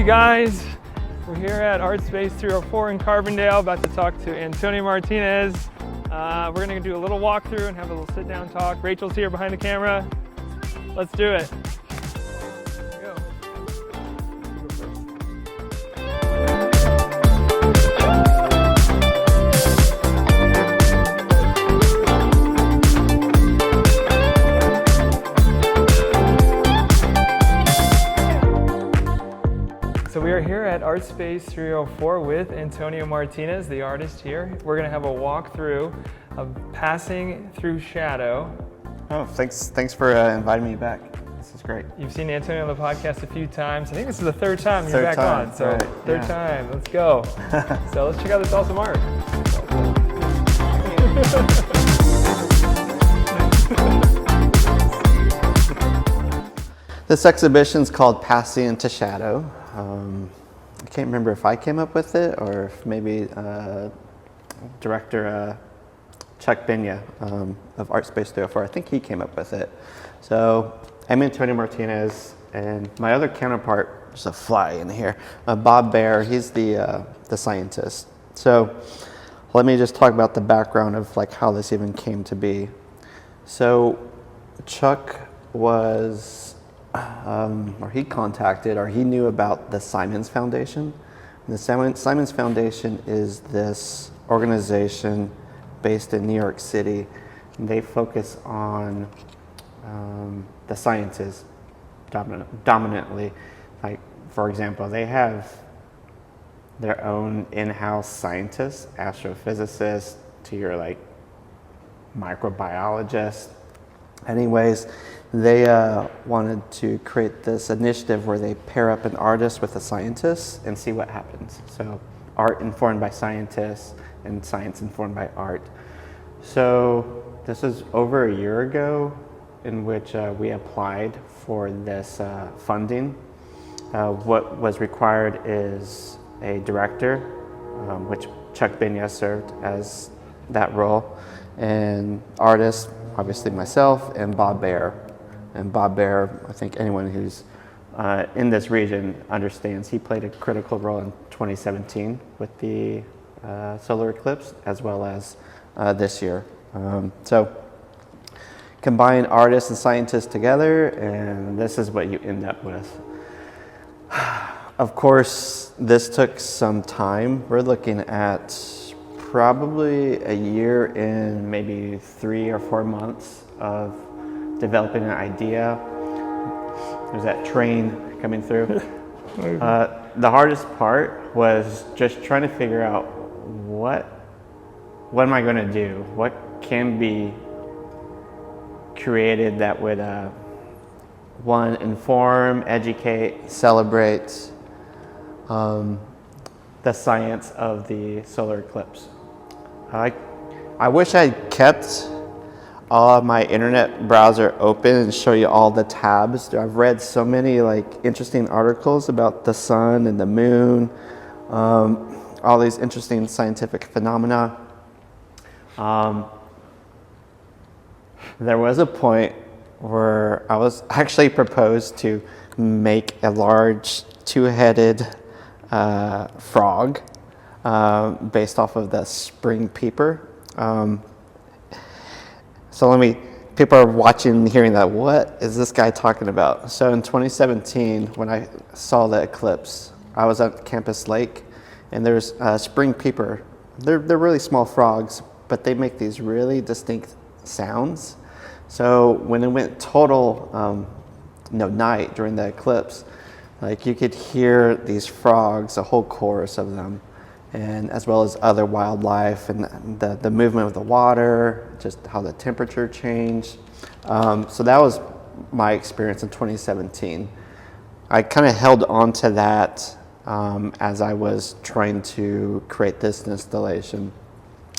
you guys? We're here at Art Space 304 in Carbondale, about to talk to Antonio Martinez. We're gonna do a little walkthrough and have a little sit down talk. Rachel's here behind the camera. Let's do it. Go. So we are here at Art Space 304 with Antonio Martinez, the artist here. We're going to have a walkthrough of Passing Through Shadow. Oh, thanks for inviting me back. This is great. You've seen Antonio on the podcast a few times. I think this is the third time you're back on. So right. third time, let's go. So let's check out this awesome art. This exhibition is called Passing Into Shadow. I can't remember if I came up with it or if maybe director Chuck Benya of Art Space 304, I think he came up with it. So I'm Antonio Martinez, and my other counterpart, there's a fly in here, Bob Baer, he's the scientist. So let me just talk about the background of like how this even came to be. So Chuck was or he contacted, or he knew about the Simons Foundation. And the Simons Foundation is this organization based in New York City. And they focus on the sciences dominantly. Like, for example, they have their own in-house scientists, astrophysicists, to your like microbiologists. Anyways, they wanted to create this initiative where they pair up an artist with a scientist and see what happens. So art informed by scientists and science informed by art. So this is over a year ago in which we applied for this funding. What was required is a director, which Chuck Benya served as that role, and artists, obviously myself, and Bob Baer. And Bob Baer, I think anyone who's in this region understands, he played a critical role in 2017 with the solar eclipse, as well as this year. So combine artists and scientists together, and this is what you end up with. Of course, this took some time. We're looking at probably a year and maybe 3 or 4 months of developing an idea. There's that train coming through. The hardest part was just trying to figure out what am I going to do? What can be created that would one, inform, educate, celebrate the science of the solar eclipse. I wish I'd kept all of my internet browser open and show you all the tabs. I've read so many like interesting articles about the sun and the moon, all these interesting scientific phenomena. There was a point where I was actually proposed to make a large two-headed frog based off of the spring peeper. So people are watching and hearing that, what is this guy talking about? So in 2017, when I saw the eclipse, I was at Campus Lake, and there's spring peeper. They're really small frogs, but they make these really distinct sounds. So when it went total night during the eclipse, like you could hear these frogs, a whole chorus of them, and as well as other wildlife and the movement of the water, just how the temperature changed. So that was my experience in 2017. I kind of held on to that as I was trying to create this installation.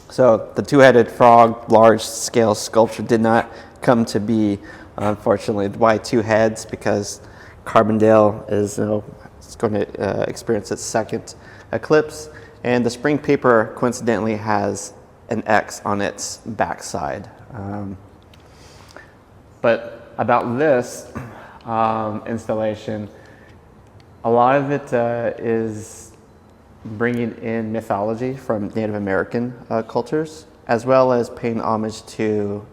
So the two-headed frog, large-scale sculpture did not come to be, unfortunately. Why two heads? Because Carbondale is it's going to experience its second eclipse. And the spring peeper coincidentally has an X on its backside. But about this installation, A lot of it is bringing in mythology from Native American cultures, as well as paying homage to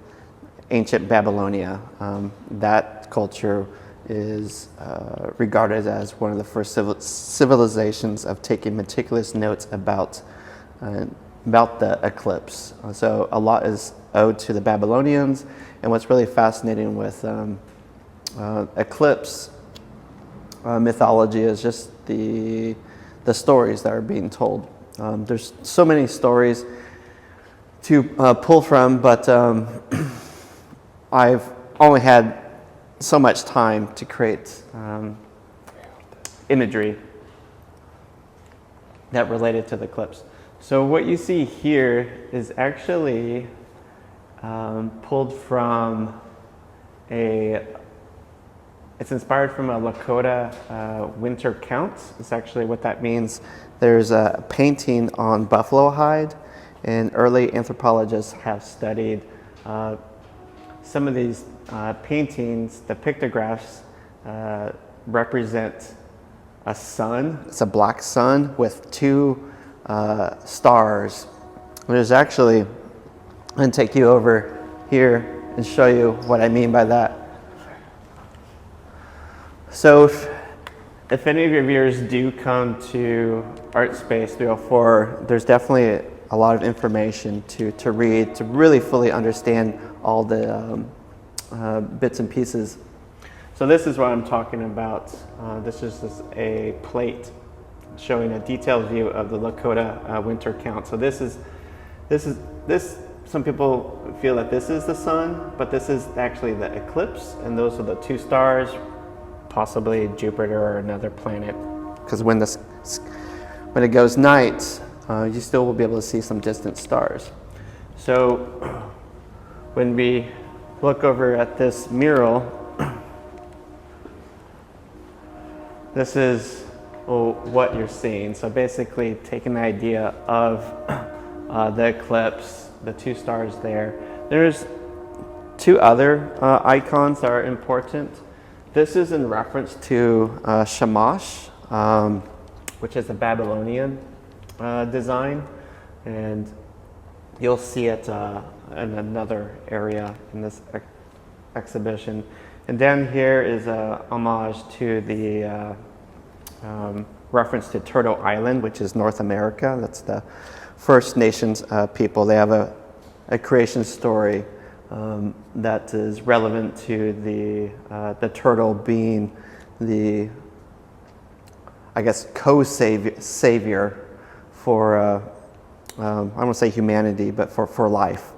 ancient Babylonia. That culture is regarded as one of the first civilizations of taking meticulous notes about the eclipse. So a lot is owed to the Babylonians, and what's really fascinating with eclipse mythology is just the stories that are being told. There's so many stories to pull from, but I've only had so much time to create imagery that related to the eclipse. So what you see here is actually pulled from it's inspired from a Lakota winter count. It's actually what that means. There's a painting on buffalo hide, and early anthropologists have studied some of these paintings. The pictographs represent a sun. It's a black sun with two stars. There's actually, I'm going to take you over here and show you what I mean by that. So if any of your viewers do come to Art Space 304, there's definitely a lot of information to read, to really fully understand all the bits and pieces. So this is what I'm talking about. This is just a plate showing a detailed view of the Lakota winter count. So this, some people feel that this is the sun, but this is actually the eclipse, and those are the two stars, possibly Jupiter or another planet. Because when it goes night, you still will be able to see some distant stars. So when we look over at this mural, this is what you're seeing. So basically taking the idea of the eclipse, the two stars there. There's two other icons that are important. This is in reference to Shamash, which is a Babylonian design, and you'll see it in another area in this exhibition. And down here is a homage to the reference to Turtle Island, which is North America. That's the First Nations people. They have a creation story that is relevant to the turtle being the, I guess, co-savior for, I don't want to say humanity, but for life.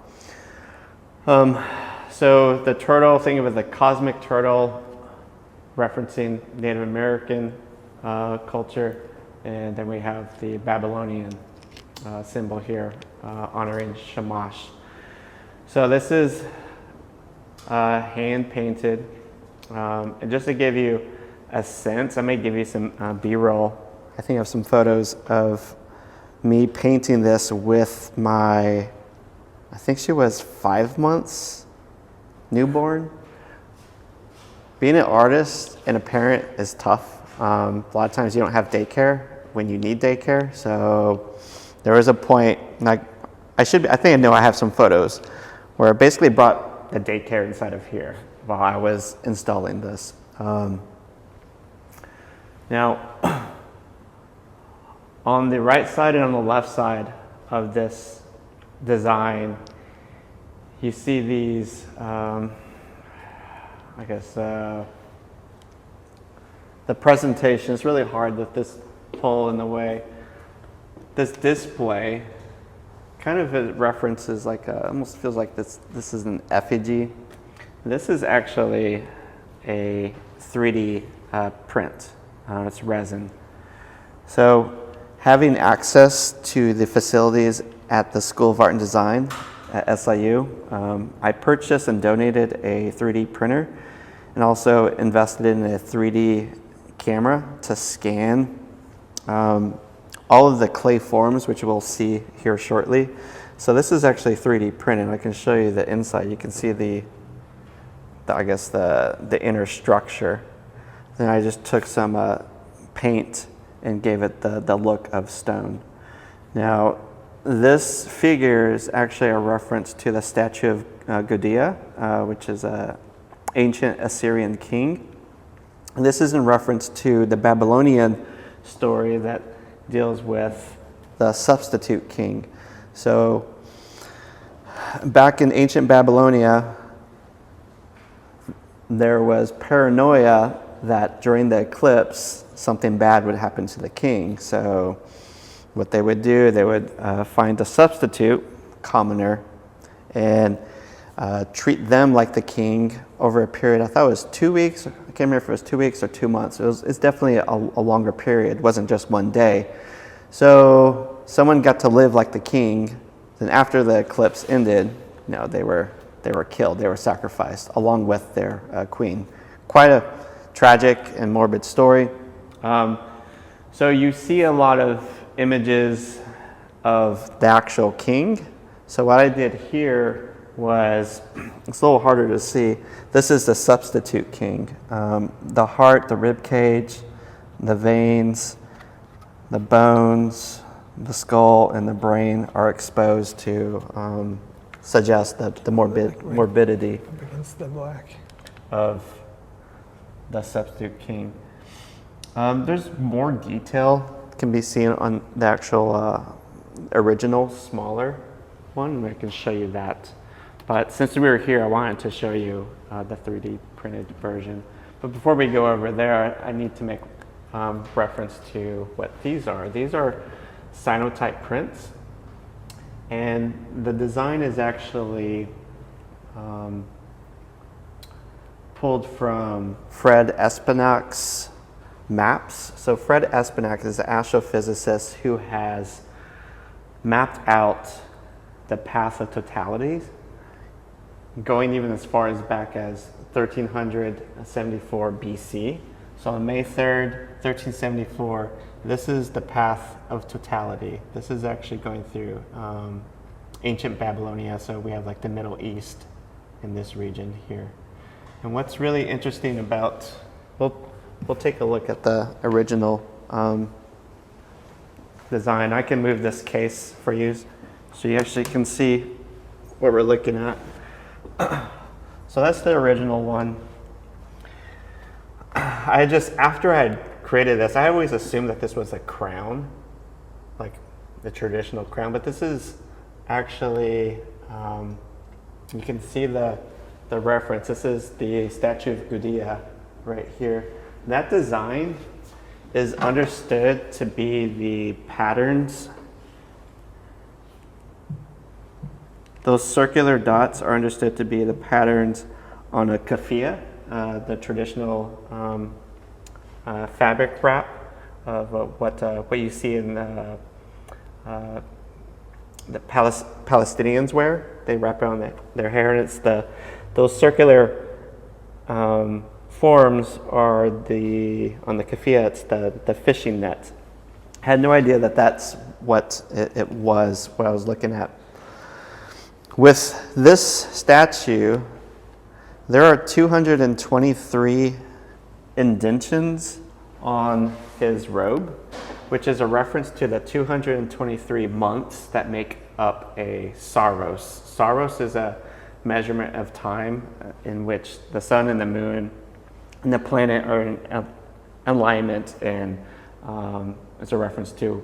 So the turtle, think of it as the cosmic turtle, referencing Native American culture, and then we have the Babylonian symbol here, honoring Shamash. So this is hand painted, and just to give you a sense, I may give you some B-roll. I think I have some photos of me painting this with my, I think she was 5 months newborn. Being an artist and a parent is tough. A lot of times you don't have daycare when you need daycare. So there was a point, like I think I know I have some photos where I basically brought a daycare inside of here while I was installing this. Now, on the right side and on the left side of this design, you see these, I guess, the presentation is really hard with this pole in the way. This display kind of references like almost feels like this is an effigy. This is actually a 3D print. It's resin. So having access to the facilities at the School of Art and Design at SIU, I purchased and donated a 3D printer, and also invested in a 3D camera to scan all of the clay forms, which we'll see here shortly. So this is actually 3D printed. I can show you the inside. You can see the I guess the inner structure. Then I just took some paint and gave it the look of stone. Now, this figure is actually a reference to the statue of Gudea, which is an ancient Assyrian king. And this is in reference to the Babylonian story that deals with the substitute king. So, back in ancient Babylonia, there was paranoia that during the eclipse, something bad would happen to the king. So what they would do, they would find a substitute, commoner, and treat them like the king over a period, I thought it was 2 weeks, I can't remember if it was 2 weeks or 2 months. It's definitely a longer period, it wasn't just one day. So someone got to live like the king, then after the eclipse ended, they were killed, they were sacrificed along with their queen. Quite a tragic and morbid story. So you see a lot of images of the actual king. So what I did here was, it's a little harder to see. This is the substitute king. The heart, the rib cage, the veins, the bones, the skull, and the brain are exposed to suggest the morbidity up against the black of the substitute king. There's more detail can be seen on the actual original smaller one, and I can show you that. But since we were here, I wanted to show you the 3D printed version. But before we go over there, I need to make reference to what these are. These are cyanotype prints, and the design is actually pulled from Fred Espenak's maps. So Fred Espenak is an astrophysicist who has mapped out the path of totalities, going even as far as back as 1374 BC. So on May 3rd, 1374, this is the path of totality. This is actually going through ancient Babylonia, so we have like the Middle East in this region here. And what's really interesting about, we'll take a look at the original design. I can move this case for you so you actually can see what we're looking at. So that's the original one. After I had created this, I always assumed that this was a crown, like the traditional crown, but this is actually, you can see the reference. This is the statue of Gudea right here. That design is understood to be the patterns. Those circular dots are understood to be the patterns on a keffiyeh, the traditional fabric wrap of what you see in the Palestinians wear. They wrap around their hair, and it's those circular forms are on the keffiyeh, it's the fishing net. I had no idea that that's what it was, what I was looking at. With this statue, there are 223 indentions on his robe, which is a reference to the 223 months that make up a saros. Saros is a measurement of time in which the sun and the moon and the planet are in alignment, and it's a reference to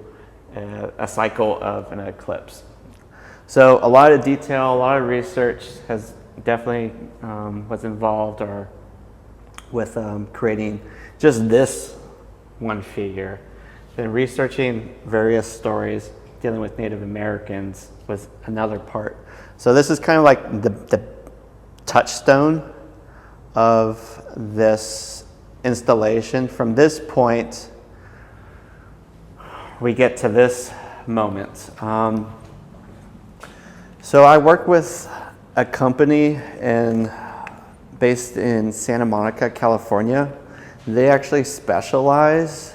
a cycle of an eclipse. So a lot of detail, a lot of research has definitely was involved with creating just this one figure. Then researching various stories dealing with Native Americans was another part. So this is kind of like the touchstone of this installation. From this point, we get to this moment. So I work with a company based in Santa Monica, California. They actually specialize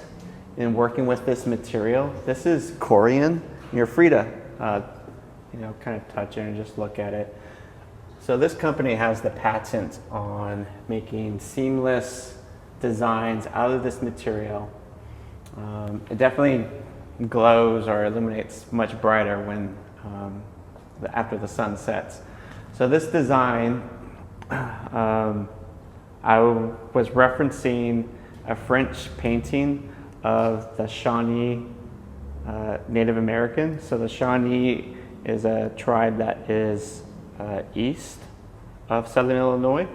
in working with this material. This is Corian. You're free to kind of touch it and just look at it. So this company has the patent on making seamless designs out of this material. It definitely glows or illuminates much brighter when after the sun sets. So this design, I was referencing a French painting of the Shawnee Native American. So the Shawnee is a tribe that is east of southern Illinois,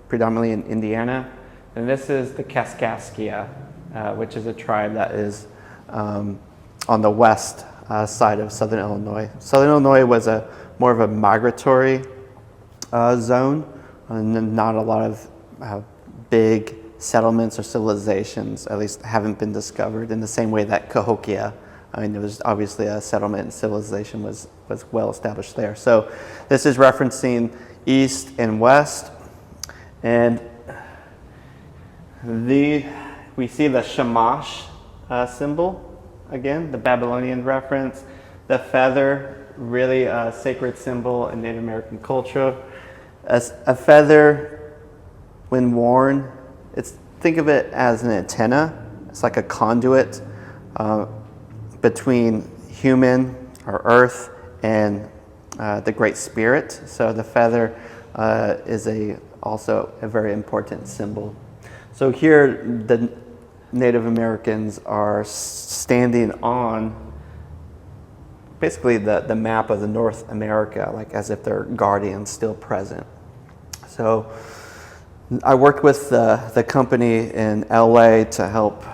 predominantly in Indiana. And this is the Kaskaskia, which is a tribe that is on the west side of southern Illinois. Southern Illinois was more of a migratory zone, and not a lot of big settlements or civilizations, at least haven't been discovered in the same way that Cahokia. I mean, there was obviously a settlement and civilization was well established there. So this is referencing east and west, and we see the shamash symbol again, the Babylonian reference, the feather, really a sacred symbol in Native American culture. As a feather, when worn, think of it as an antenna. It's like a conduit between human or earth and the Great Spirit. So the feather is also a very important symbol. So here the Native Americans are standing on basically the map of the North America, like as if they're guardians still present. So I worked with the company in LA to help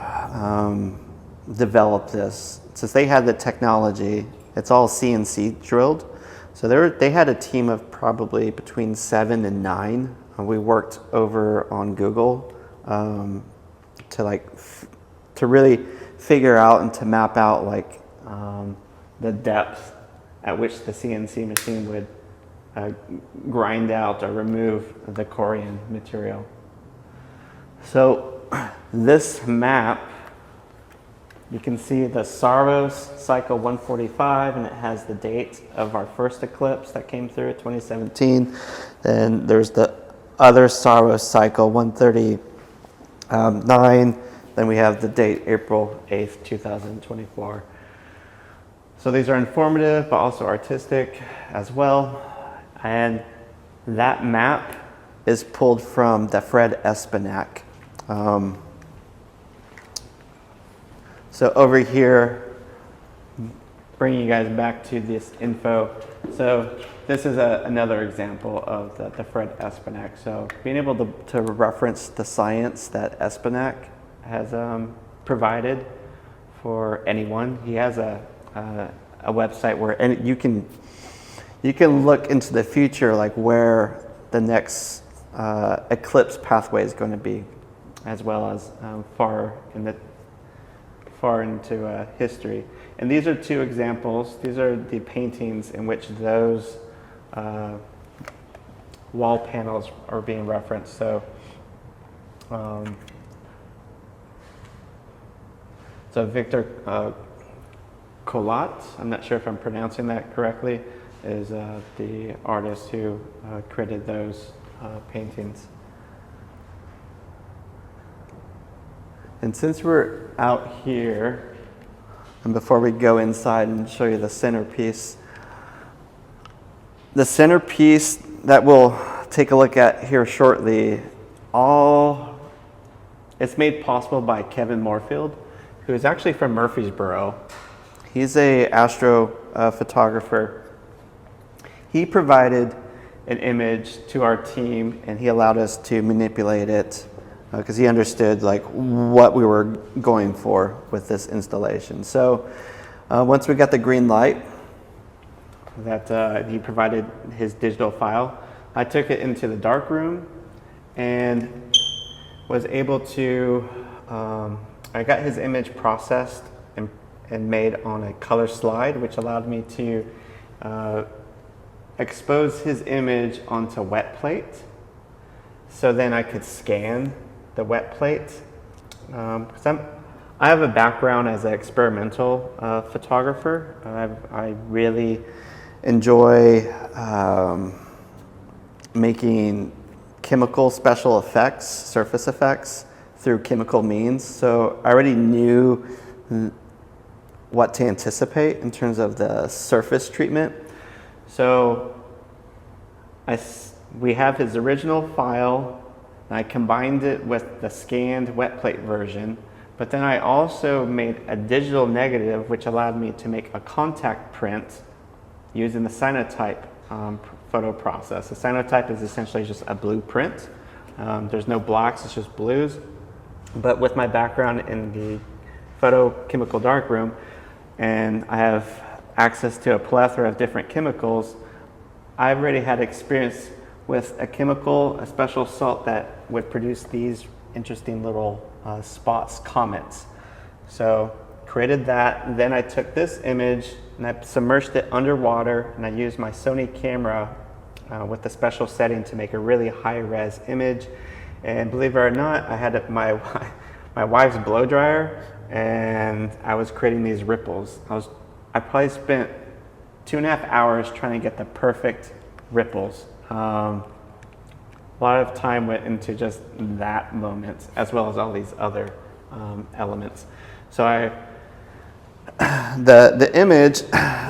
develop this. Since they had the technology, it's all CNC drilled. So they had a team of probably between 7 and 9. We worked over on Google to really figure out and to map out the depth at which the CNC machine would grind out or remove the corian material. So this map, you can see the Saros cycle 145, and it has the date of our first eclipse that came through in 2017. Then there's the other Saros cycle 139. Then we have the date April 8th, 2024. So these are informative, but also artistic as well. And that map is pulled from the Fred Espenac. So over here, bringing you guys back to this info. So this is another example of the Fred Espenac. So being able to reference the science that Espenac has provided for anyone. He has a website where you can look into the future, like where the next eclipse pathway is going to be, as well as far into history. And these are two examples. These are the paintings in which those wall panels are being referenced. So, Victor Collat, I'm not sure if I'm pronouncing that correctly, is the artist who created those paintings. And since we're out here, and before we go inside and show you the centerpiece that we'll take a look at here shortly, it's made possible by Kevin Moorfield, who is actually from Murfreesboro. He's a astrophotographer. He provided an image to our team, and he allowed us to manipulate it because he understood what we were going for with this installation. So once we got the green light, that he provided his digital file, I took it into the dark room and was able to, I got his image processed and made on a color slide, which allowed me to expose his image onto wet plate. So then I could scan the wet plate. Because I have a background as an experimental photographer. I really enjoy making chemical special effects, surface effects, through chemical means. So I already knew what to anticipate in terms of the surface treatment. So we have his original file, and I combined it with the scanned wet plate version, but then I also made a digital negative, which allowed me to make a contact print using the cyanotype photo process. The cyanotype is essentially just a blueprint. There's no blacks, it's just blues. But with my background in the photochemical darkroom, and I have access to a plethora of different chemicals, I've already had experience with a chemical, a special salt that would produce these interesting little spots, comets. So created that, then I took this image and I submerged it underwater, and I used my Sony camera with a special setting to make a really high-res image. And believe it or not, I had my wife's blow dryer, and I was creating these ripples. I probably spent 2.5 hours trying to get the perfect ripples. A lot of time went into just that moment, as well as all these other elements. So the image,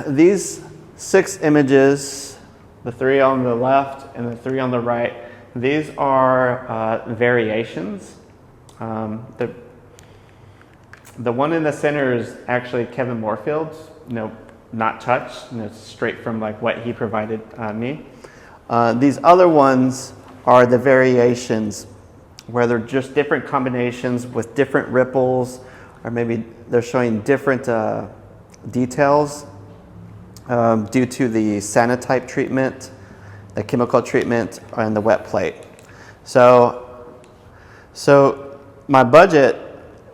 these 6 images, the 3 on the left and the 3 on the right, these are variations. The one in the center is actually Kevin Moorfield's, not touched, straight from like what he provided me. These other ones are the variations, where they're just different combinations with different ripples, or maybe they're showing different details due to the cyanotype treatment, the chemical treatment, and the wet plate. So my budget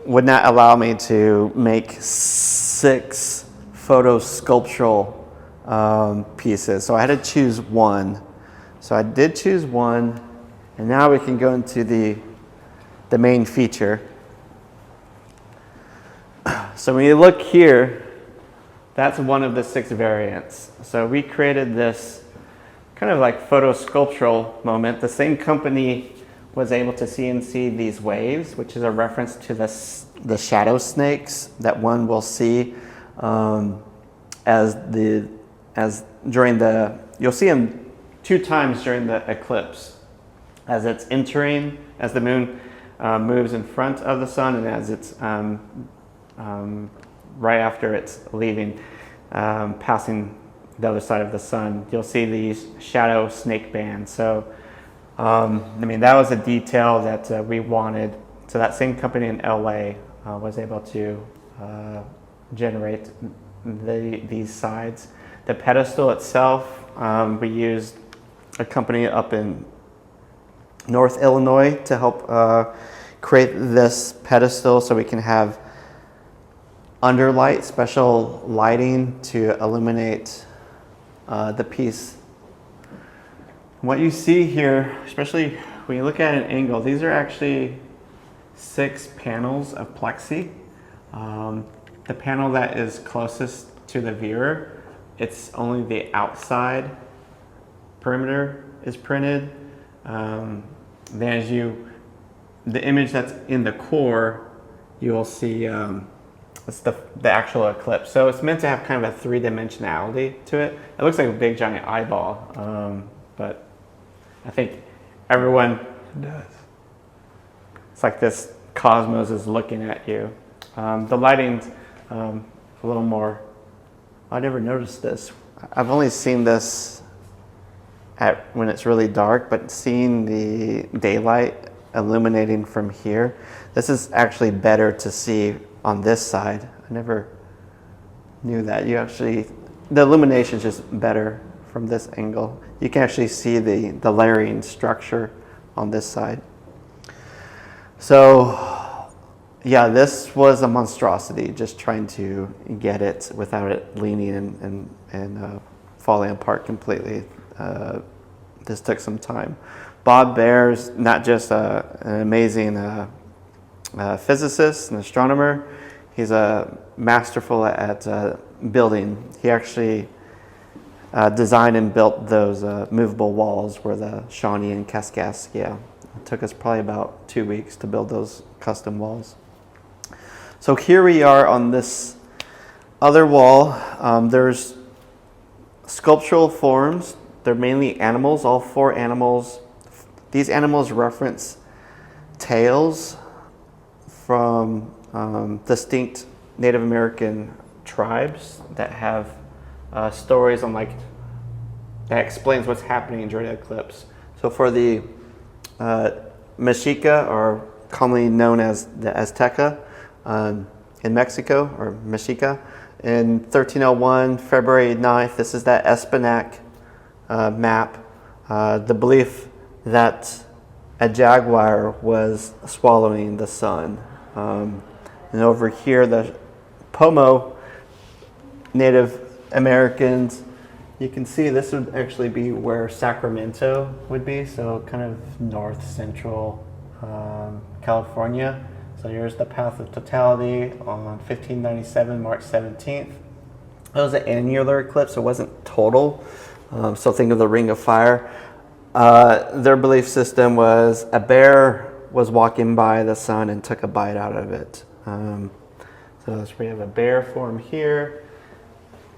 would not allow me to make 6 photo sculptural pieces, so I had to choose one. So I did choose one, and now we can go into the main feature. So when you look here, that's one of the 6 variants. So we created this kind of like photo sculptural moment. The same company was able to CNC these waves, which is a reference to the shadow snakes that one will see you'll see them 2 times during the eclipse, as it's entering, as the moon moves in front of the sun, and as it's right after it's leaving, passing the other side of the sun, you'll see these shadow snake bands. So that was a detail that we wanted. So that same company in LA was able to generate these sides. The pedestal itself, we used a company up in North Illinois to help create this pedestal, so we can have underlight, special lighting to illuminate the piece. What you see here, especially when you look at an angle, these are actually 6 panels of plexi. The panel that is closest to the viewer, it's only the outside perimeter is printed. Then the image that's in the core, you will see it's the actual eclipse. So it's meant to have kind of a 3-dimensionality to it. It looks like a big giant eyeball, but I think everyone does. It's like this cosmos is looking at you. The lighting's a little more. I never noticed this. I've only seen this when it's really dark, but seeing the daylight illuminating from here, this is actually better to see on this side. I never knew that. The illumination is just better from this angle. You can actually see the layering structure on this side. So yeah, this was a monstrosity, just trying to get it without it leaning and falling apart completely. This took some time. Bob Baer's not just an amazing physicist and astronomer, he's masterful at building. He actually designed and built those movable walls where the Shawnee and Kaskaskia It took us probably about 2 weeks to build those custom walls. So here we are on this other wall. There's sculptural forms. They're mainly animals, all 4 animals. These animals reference tales from distinct Native American tribes that have stories on that explains what's happening during the eclipse. So for the Mexica, or commonly known as the Azteca, in Mexico, or Mexica, in 1301, February 9th, this is that Espinac map. The belief that a jaguar was swallowing the sun. And over here, the Pomo Native Americans, you can see this would actually be where Sacramento would be, so kind of north central California. So here's the path of totality on 1597, March 17th. It was an annular eclipse, so it wasn't total. So think of the Ring of Fire. Their belief system was a bear was walking by the sun and took a bite out of it. So we have a bear form here.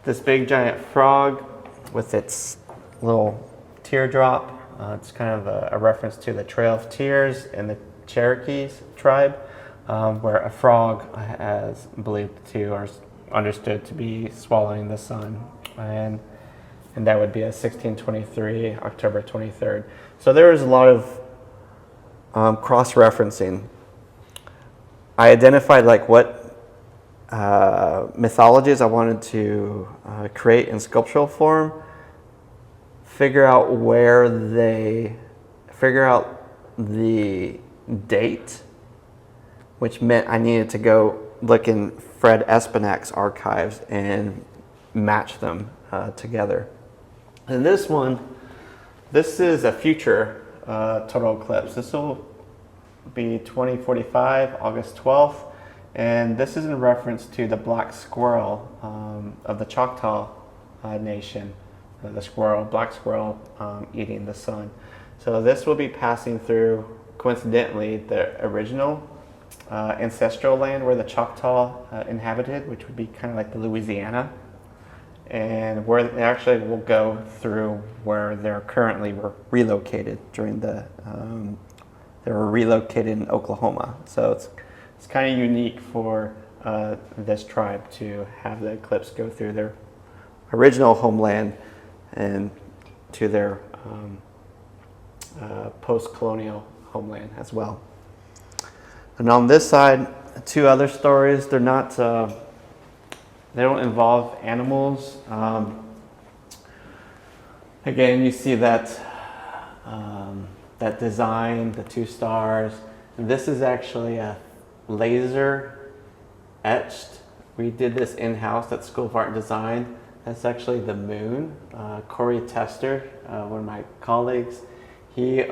This big giant frog with its little teardrop. It's kind of a reference to the Trail of Tears in the Cherokees tribe, where a frog is believed to or understood to be swallowing the sun. And that would be a 1623, October 23rd. So there was a lot of cross-referencing. I identified what mythologies I wanted to create in sculptural form, figure out the date, which meant I needed to go look in Fred Espinac's archives and match them together. And this is a future total eclipse. This will be 2045, August 12th. And this is in reference to the black squirrel of the Choctaw Nation. The black squirrel eating the sun. So this will be passing through, coincidentally, the original ancestral land where the Choctaw inhabited, which would be kind of like the Louisiana. And where they actually will go through where they're currently relocated during they were relocated in Oklahoma. So it's kind of unique for this tribe to have the eclipse go through their original homeland and to their post-colonial homeland as well. And on this side, 2 other stories. They're not, they don't involve animals. Again, you see that design, the 2 stars. And this is actually a laser etched. We did this in-house at School of Art and Design. That's actually the moon. Corey Tester, one of my colleagues, he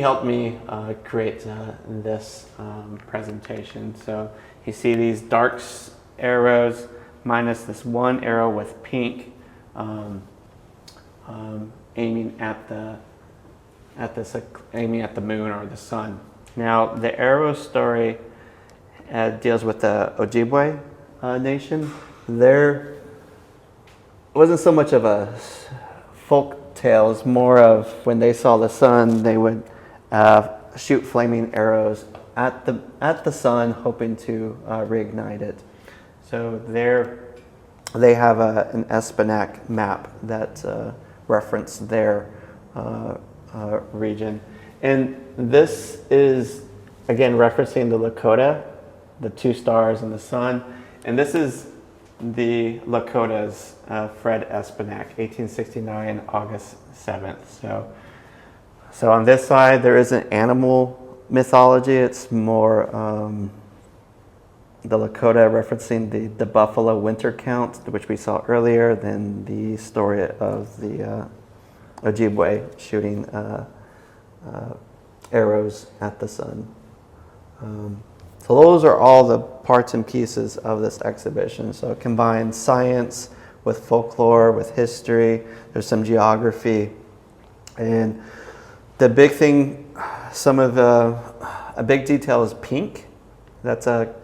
helped me create this presentation. So you see these dark arrows minus this one arrow with pink aiming at the moon or the sun. Now the arrow story deals with the Ojibwe nation. There wasn't so much of a folk tale, it's more of when they saw the sun, they would shoot flaming arrows at the sun, hoping to reignite it. So they have an Espinac map that reference their region. And this is, again, referencing the Lakota, the 2 stars and the sun. And this is the Lakota's Fred Espinac, 1869, August 7th. So on this side, there isn't animal mythology. It's more the Lakota referencing the buffalo winter count, which we saw earlier, than the story of the Ojibwe shooting arrows at the sun. So those are all the parts and pieces of this exhibition. So it combines science with folklore, with history. There's some geography. And The big thing, a big detail is pink. That's a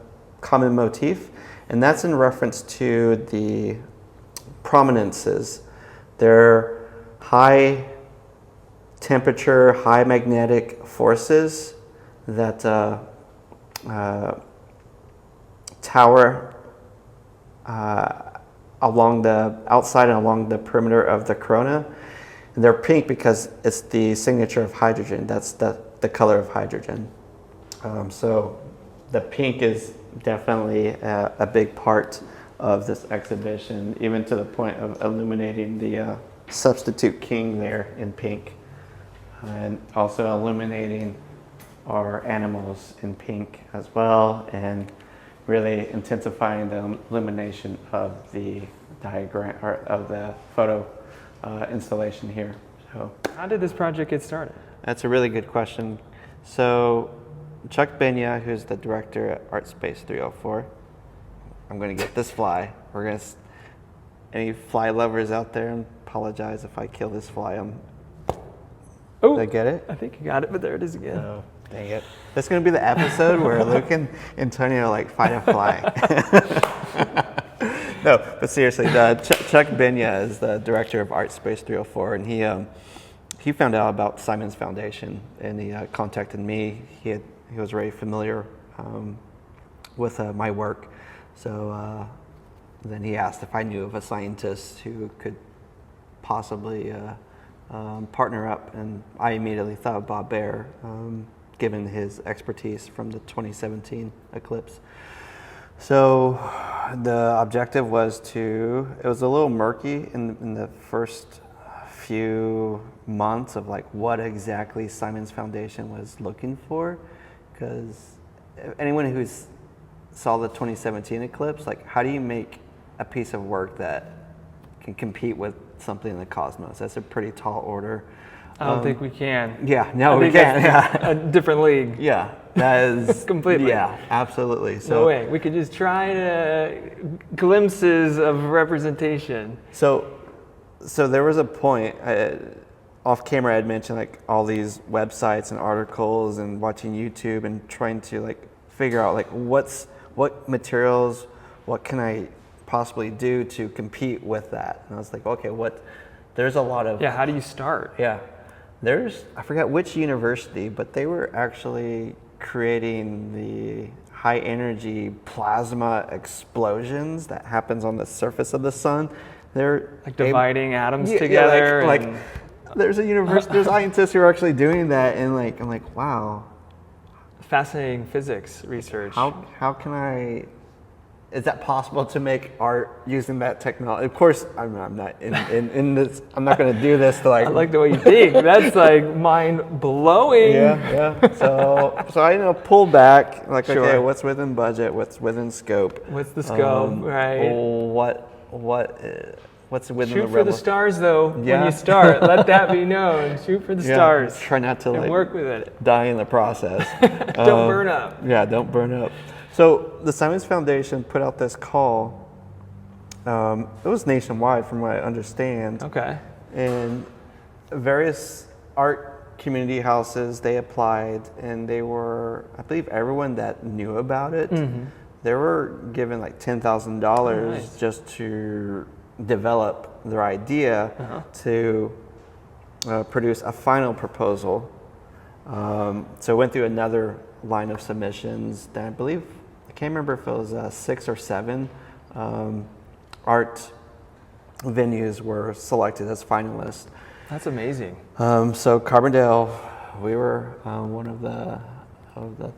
common motif, and that's in reference to the prominences. They're high temperature, high magnetic forces that tower along the outside and along the perimeter of the corona. And they're pink because it's the signature of hydrogen. That's the color of hydrogen. So the pink is definitely a big part of this exhibition, even to the point of illuminating the substitute king there in pink, and also illuminating our animals in pink as well, and really intensifying the illumination of the diagram or of the photo installation here. So, how did this project get started? That's a really good question. So, Chuck Benya, who's the director at Art Space 304, I'm going to get this fly. Any fly lovers out there, apologize if I kill this fly. Oh, did I get it? I think you got it, but there it is again. Oh, dang it. That's going to be the episode where Luke and Antonio fight a fly. No, but seriously, Chuck Benya is the director of Art Space 304, and he found out about Simon's Foundation, and he contacted me. He was very familiar with my work, so then he asked if I knew of a scientist who could possibly partner up, and I immediately thought of Bob Baer, given his expertise from the 2017 eclipse. So the objective was it was a little murky in the first few months of what exactly Simon's Foundation was looking for, because anyone who saw the 2017 eclipse, how do you make a piece of work that can compete with something in the cosmos? That's a pretty tall order. I don't think we can. Yeah, no, we can't. Yeah. A different league. Yeah, that is completely. Yeah, absolutely. So no way. We could just try glimpses of representation. So there was a point off camera. I had mentioned all these websites and articles and watching YouTube and trying to figure out what materials, what can I possibly do to compete with that. And I was like, okay, there's a lot of how do you start? Yeah. I forgot which university, but they were actually creating the high energy plasma explosions that happens on the surface of the sun. They're dividing atoms together. There's a university, there's scientists who are actually doing that, and I'm like, wow. Fascinating physics research. How can is that possible to make art using that technology? Of course, I'm not in this. I'm not going to do this to I like the way you think. That's mind blowing. Yeah. So I pull back. Sure. Okay, what's within budget? What's within scope? What's the scope? Right. What's within Shoot the for the stars, though. Yeah. When you start, let that be known. Shoot for the stars. Try not to and work with it. Die in the process. Don't burn up. Yeah, don't burn up. So the Simon's Foundation put out this call. It was nationwide, from what I understand. Okay. And various art community houses, they applied, and they were, I believe, everyone that knew about it, they were given $10,000 just to develop their idea to produce a final proposal. So it went through another line of submissions that I can't remember if it was 6 or 7 art venues were selected as finalists. That's amazing. So Carbondale, we were one of the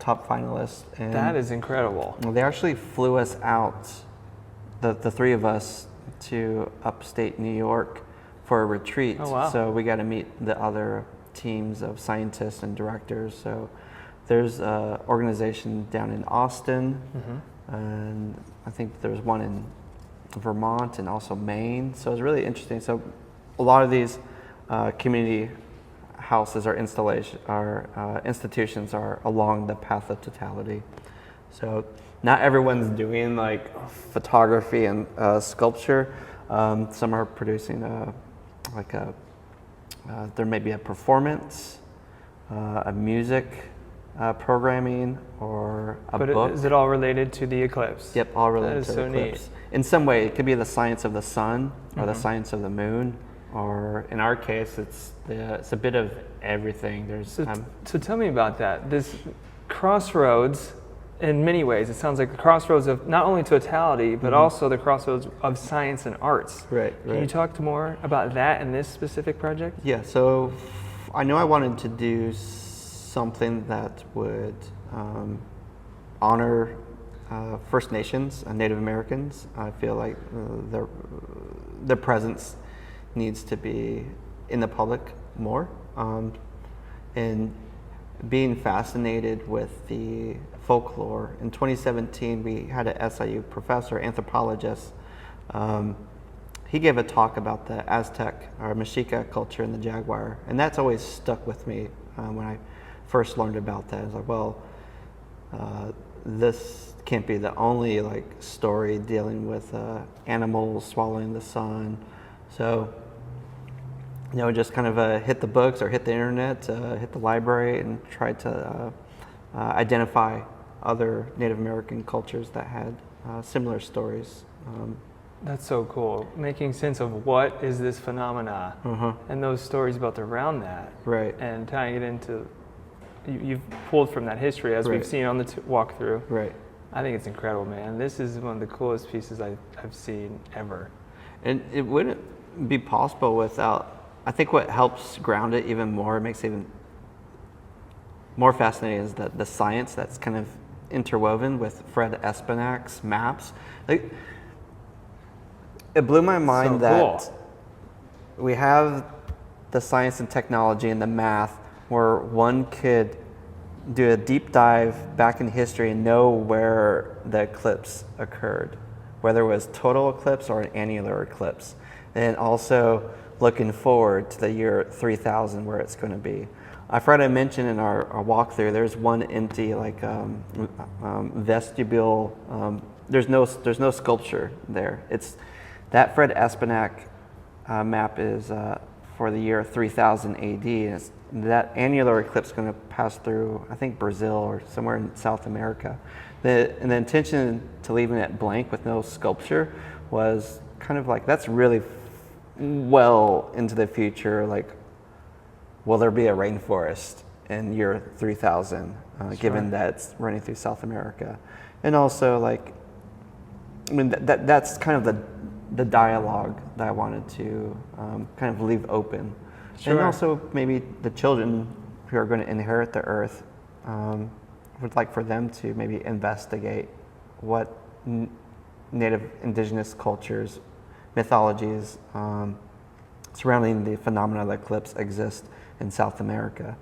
top finalists. And that is incredible. they actually flew us out, the three of us, to upstate New York for a retreat. Oh, wow. So we got to meet the other teams of scientists and directors. So there's an organization down in Austin, and I think there's one in Vermont and also Maine. So it's really interesting. So a lot of these community houses or institutions are along the path of totality. So not everyone's doing photography and sculpture. Some are producing there may be a performance. a music programming, or a But book. is it all related to the eclipse? Yep, all related That to is the so eclipse. neat. In some way, it could be the science of the sun or the science of the moon, or in our case, it's a bit of everything. There's So tell me about that. This crossroads, in many ways, it sounds like the crossroads of not only totality, but also the crossroads of science and arts. Right. Can you talk more about that in this specific project? Yeah, so I know I wanted to do something that would honor First Nations and Native Americans. I feel like their presence needs to be in the public more. And being fascinated with the folklore. In 2017, we had an SIU professor, anthropologist. He gave a talk about the Aztec or Mexica culture and the jaguar, and that's always stuck with me when I first learned about that. I was like, well, this can't be the only story dealing with animals swallowing the sun. So, just kind of hit the books or hit the internet, hit the library, and try to identify other Native American cultures that had similar stories. That's so cool. Making sense of what is this phenomena and those stories built around that. Right. And tying it into, you've pulled from that history as we've seen on the walkthrough. Right. I think it's incredible, man. This is one of the coolest pieces I've seen ever. And it wouldn't be possible without, I think what helps ground it even more, makes it even more fascinating, is that the science that's kind of interwoven with Fred Espenak's maps. It blew my mind that we have the science and technology and the math where one could do a deep dive back in history and know where the eclipse occurred, whether it was total eclipse or an annular eclipse, and also looking forward to the year 3000 where it's going to be. I forgot to mention in our walkthrough, there's one empty vestibule. There's no sculpture there. It's that Fred Espenak map is for the year 3000 AD. And that annular eclipse is going to pass through, I think, Brazil or somewhere in South America. And the intention to leaving it blank with no sculpture was kind of like, that's really well into the future. Will there be a rainforest in year 3000, given that it's running through South America? And also, that's kind of the dialogue that I wanted to kind of leave open. Sure. And also maybe the children who are going to inherit the earth, would like for them to maybe investigate what native indigenous cultures, mythologies surrounding the phenomena of the eclipse exist in South America.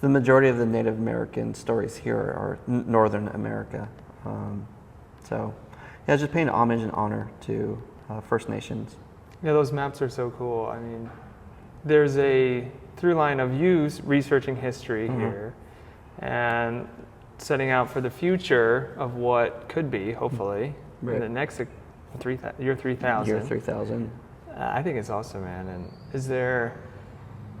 The majority of the Native American stories here are Northern America. Just paying homage and honor to First Nations. Yeah, those maps are so cool. I mean, there's a through line of you researching history here and setting out for the future of what could be, hopefully, in the next year 3000. Year 3000. I think it's awesome, man. And is there,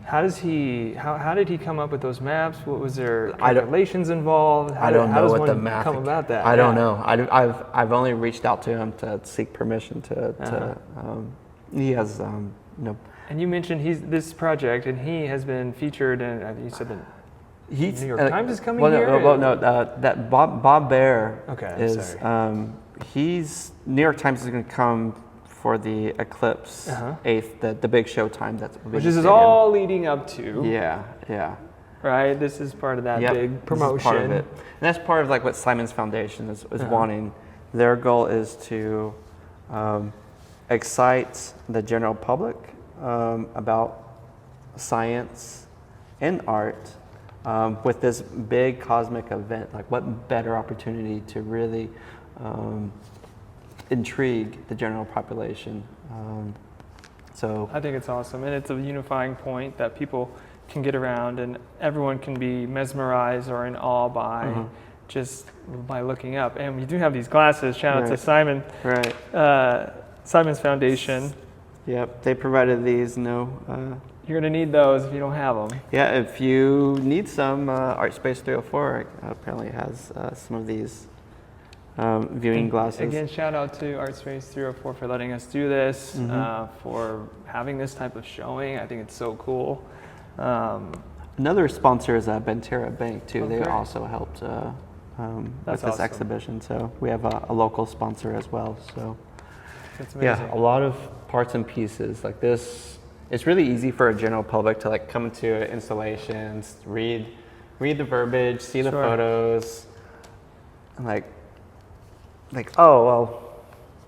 how did he come up with those maps? What was there calculations involved? I don't know what the math come about that. I don't know. I've only reached out to him to seek permission to he has And you mentioned this project, and he has been featured in. You said the New York Times is coming here. That Bob Baer is. Sorry. New York Times is going to come for the Eclipse 8th, the big show time which is all leading up to. Yeah. Right. This is part of that big promotion. This is part of it, and that's part of what Simon's Foundation is wanting. Their goal is to excite the general public about science and art with this big cosmic event. What better opportunity to really intrigue the general population. So I think it's awesome, and it's a unifying point that people can get around, and everyone can be mesmerized or in awe by just by looking up. And we do have these glasses. Shout out to Simon. Right. Simon's Foundation. Yep, they provided these. No You're gonna need those if you don't have them. Yeah, if you need some, Art Space 304 apparently has some of these viewing glasses. Again, shout out to Art Space 304 for letting us do this, for having this type of showing. I think it's so cool. Another sponsor is Bentera Bank too. They great. also helped with this awesome. exhibition. So we have a local sponsor as well. So That's amazing. yeah, a lot of parts and pieces like this. It's really easy for a general public to like come to installations, read the verbiage, see the Sure. photos, and like, oh well,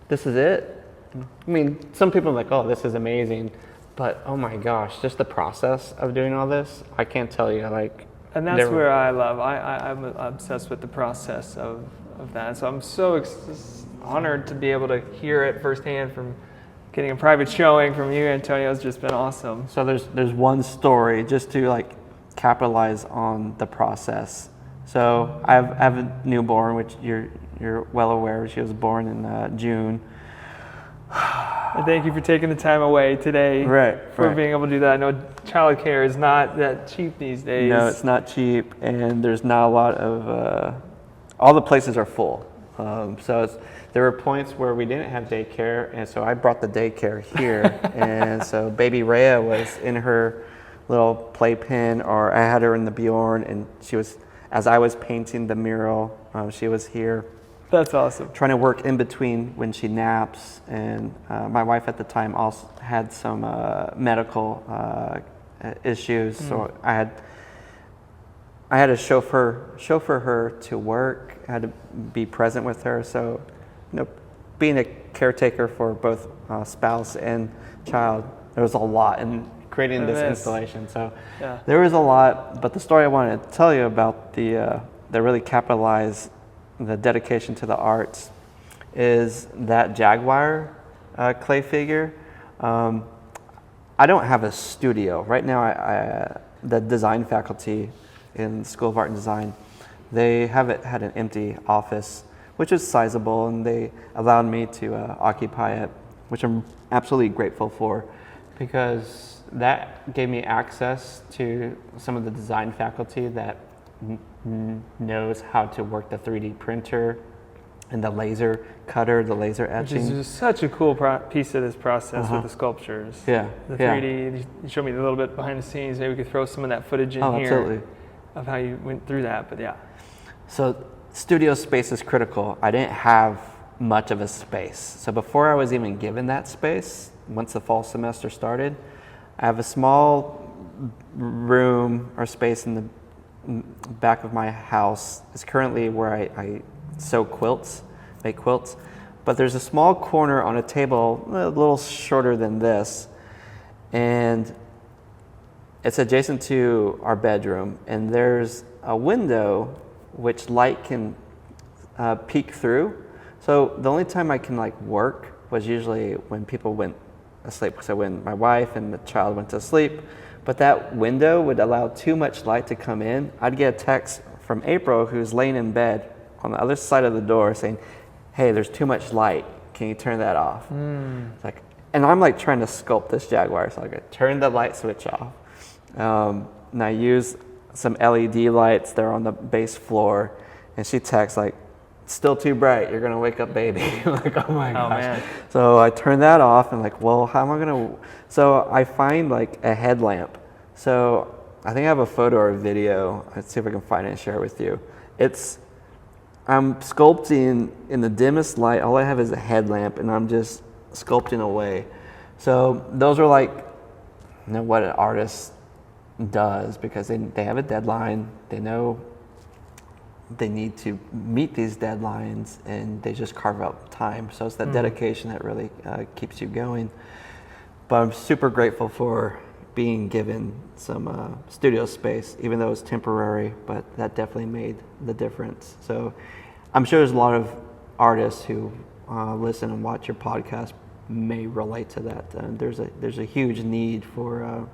this is it. I mean, some people are like, oh, this is amazing, but oh my gosh, just the process of doing all this, I can't tell you. Like, And that's where I love. I'm obsessed with the process of that. So I'm so honored to be able to hear it firsthand from getting a private showing from you, Antonio. Has just been awesome. So there's one story just to like capitalize on the process. So I have a newborn, which you're well aware. She was born in June. And thank you for taking the time away today for being able to do that. I know childcare is not that cheap these days. No, it's not cheap, and there's not a lot of. All the places are full. There were points where we didn't have daycare, and so I brought the daycare here. And so baby Rhea was in her little playpen, or I had her in the Bjorn, and she was, as I was painting the mural, she was here. That's awesome. Trying to work in between when she naps, and my wife at the time also had some medical issues, so I had to chauffeur her to work. I had to be present with her. So, being a caretaker for both spouse and child, there was a lot in creating this installation. So there was a lot. But the story I wanted to tell you about that really capitalized the dedication to the arts is that jaguar clay figure. I don't have a studio right now. The design faculty in the School of Art and Design, they had an empty office, which is sizable, and they allowed me to occupy it, which I'm absolutely grateful for, because that gave me access to some of the design faculty that knows how to work the 3D printer and the laser cutter, the laser etching. Which is just such a cool piece of this process with the sculptures. Yeah. The 3D, you showed me a little bit behind the scenes. Maybe we could throw some of that footage in here. Absolutely. Of how you went through that, but yeah. So studio space is critical. I didn't have much of a space. So before I was even given that space, once the fall semester started, I have a small room or space in the back of my house. It's currently where I sew quilts, make quilts. But there's a small corner on a table, a little shorter than this, and it's adjacent to our bedroom, and there's a window which light can peek through. So the only time I can work was usually when people went asleep. So when my wife and the child went to sleep, but that window would allow too much light to come in. I'd get a text from April, who's laying in bed on the other side of the door, saying, "Hey, there's too much light. Can you turn that off?" It's like, and I'm trying to sculpt this jaguar, so I could turn the light switch off. And I use some LED lights there on the base floor, and she texts "Still too bright. You're gonna wake up baby." I'm like, oh my gosh. Man. So I turn that off, and well, how am I gonna? So I find a headlamp. So I think I have a photo or a video. Let's see if I can find it and share it with you. I'm sculpting in the dimmest light. All I have is a headlamp, and I'm just sculpting away. So those are what an artist does, because they have a deadline. They know they need to meet these deadlines, and they just carve out time. So it's that dedication that really keeps you going. But I'm super grateful for being given some studio space, even though it's temporary, but that definitely made the difference. So I'm sure there's a lot of artists who listen and watch your podcast may relate to that. There's a huge need for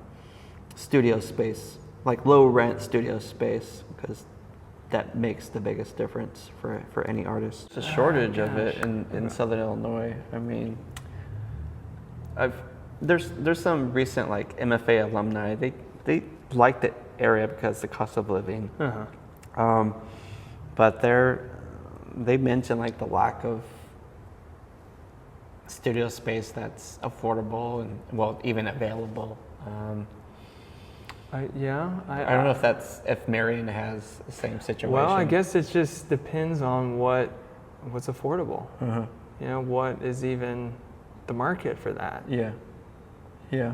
studio space, low rent studio space, because that makes the biggest difference for any artist. There's a shortage of it in Southern Illinois. I mean, There's some recent like MFA alumni. They like the area because the cost of living. But they mention like the lack of studio space that's affordable and well even available. I don't know if Marion has the same situation. Well, I guess it just depends on what's affordable. You know, what is even the market for that? Yeah.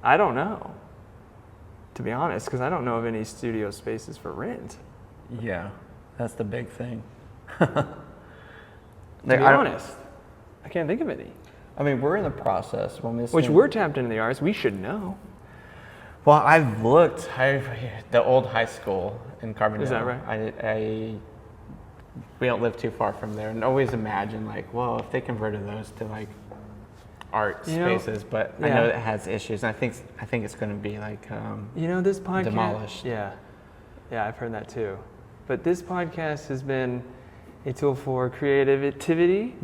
I don't know, to be honest, because I don't know of any studio spaces for rent. Yeah, that's the big thing. To be honest, I can't think of any. I mean, we're in the process. Which we're tapped into the arts. We should know. Well, I've looked. The old high school in Carbondale. Is that right? We don't live too far from there, and always imagine like, well, if they converted those to like art spaces, but I know it has issues. And I think it's going to be like this podcast demolished. Yeah, I've heard that too. But this podcast has been a tool for creativity,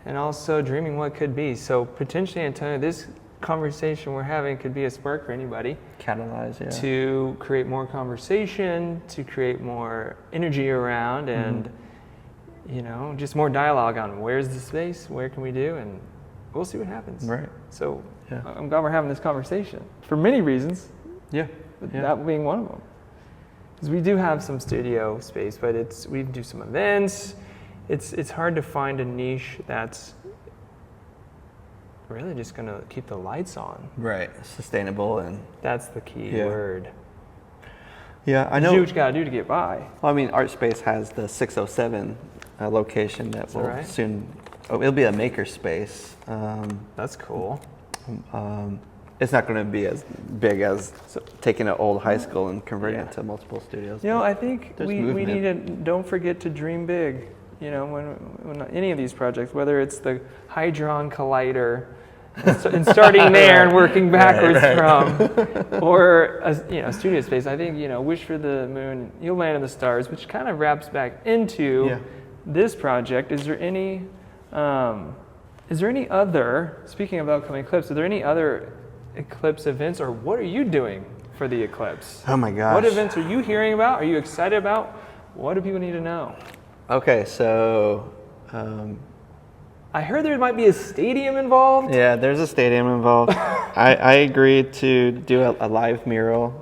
and also dreaming what could be. So potentially, Antonio, this conversation we're having could be a spark for anybody. Catalyze, to create more conversation, to create more energy around, and just more dialogue on where's the space, where can we do, and we'll see what happens. Right. So I'm glad we're having this conversation for many reasons. Yeah. That being one of them. Because we do have some studio space, but we do some events. It's hard to find a niche that's really just going to keep the lights on. Right. Sustainable and that's the key word. Yeah, I know. Do what you got to do to get by. Well, I mean, ArtSpace has the 607 location that will right? soon. It'll be a maker space. That's cool. It's not going to be as big as taking an old high school and converting it to multiple studios. I think we need to don't forget to dream big. When any of these projects, whether it's the Hadron Collider, and starting there and working backwards from, or a studio space. I think wish for the moon, you'll land in the stars, which kind of wraps back into this project. Is there any other? Speaking of upcoming eclipse, are there any other eclipse events, or what are you doing for the eclipse? Oh my gosh! What events are you hearing about? Are you excited about? What do people need to know? Okay, so. I heard there might be a stadium involved. Yeah, there's a stadium involved. I agreed to do a live mural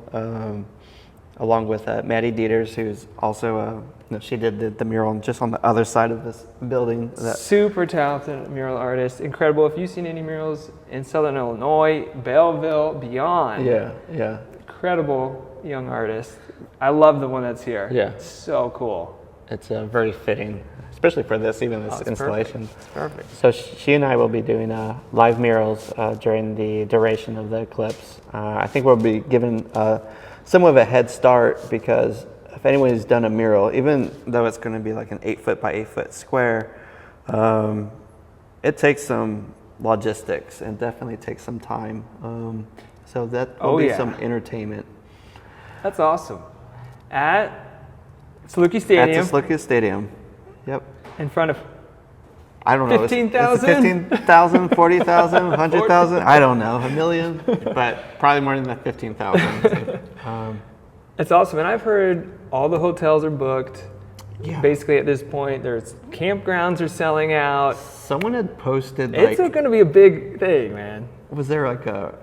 along with Maddie Dieters, who's also she did the mural just on the other side of this building. Super talented mural artist, incredible. If you've seen any murals in Southern Illinois, Belleville, beyond. Yeah. Incredible young artist. I love the one that's here. Yeah. It's so cool. It's very fitting. Especially for this installation. It's perfect. So she and I will be doing live murals during the duration of the eclipse. I think we'll be given somewhat of a head start because if anyone's done a mural, even though it's going to be like an 8-foot by 8-foot square, it takes some logistics and definitely takes some time. So that will be some entertainment. That's awesome. At Saluki Stadium. At the Saluki Stadium. Yep. In front of I don't know. 15,000? 15,000, 40,000, 100,000? I don't know. A million? But probably more than that 15,000. It's awesome. And I've heard all the hotels are booked. Yeah. Basically at this point, there's campgrounds are selling out. Someone had posted it's going to be a big thing, man. Was there like a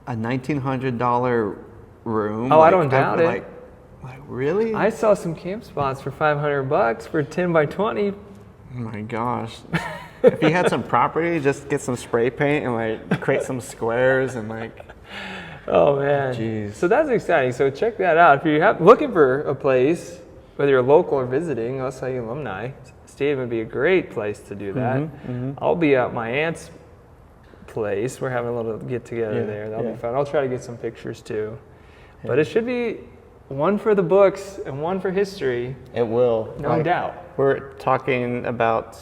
$1,900 room? Oh, I don't doubt it. Like really? I saw some camp spots for $500 for 10 by 20. Oh my gosh. If you had some property, just get some spray paint and like create some squares and like. Oh man. Jeez. So that's exciting. So check that out. If you're looking for a place, whether you're local or visiting, Los Al Alumni Stadium would be a great place to do that. I'll be at my aunt's place. We're having a little get together there. That'll be fun. I'll try to get some pictures too. Yeah. But it should be one for the books and one for history. It will. No doubt. We're talking about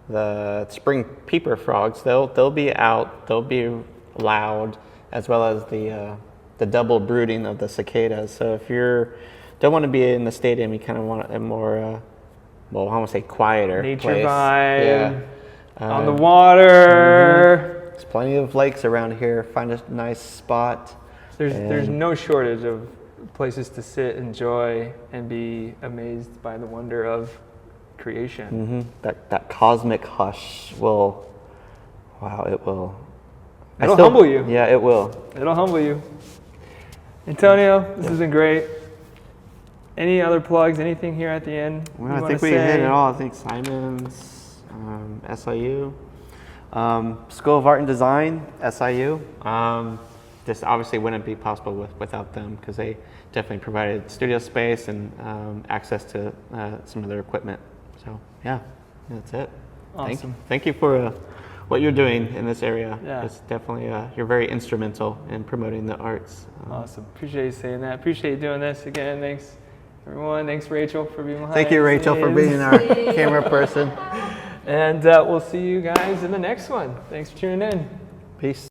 the spring peeper frogs. They'll be out. They'll be loud, as well as the double brooding of the cicadas. So if you don't want to be in the stadium, you kind of want a more, I want to say quieter nature place. vibe. Yeah. On the water. There's plenty of lakes around here. Find a nice spot. There's no shortage of places to sit, enjoy, and be amazed by the wonder of creation. That cosmic hush will, wow, it will. It'll humble you. Yeah, it will. It'll humble you. Antonio, this has been great. Any other plugs, anything here at the end? Well, I think we hit it all. I think Simon's, SIU, School of Art and Design, SIU. This obviously wouldn't be possible without them, because they definitely provided studio space and access to some of their equipment. So yeah, that's it. Awesome. Thank you for what you're doing in this area. Yeah. It's definitely, you're very instrumental in promoting the arts. Awesome. Appreciate you saying that. Appreciate you doing this again. Thanks, everyone. Thanks, Rachel, for being behind. Thank you, Rachel, for being our camera person. And we'll see you guys in the next one. Thanks for tuning in. Peace.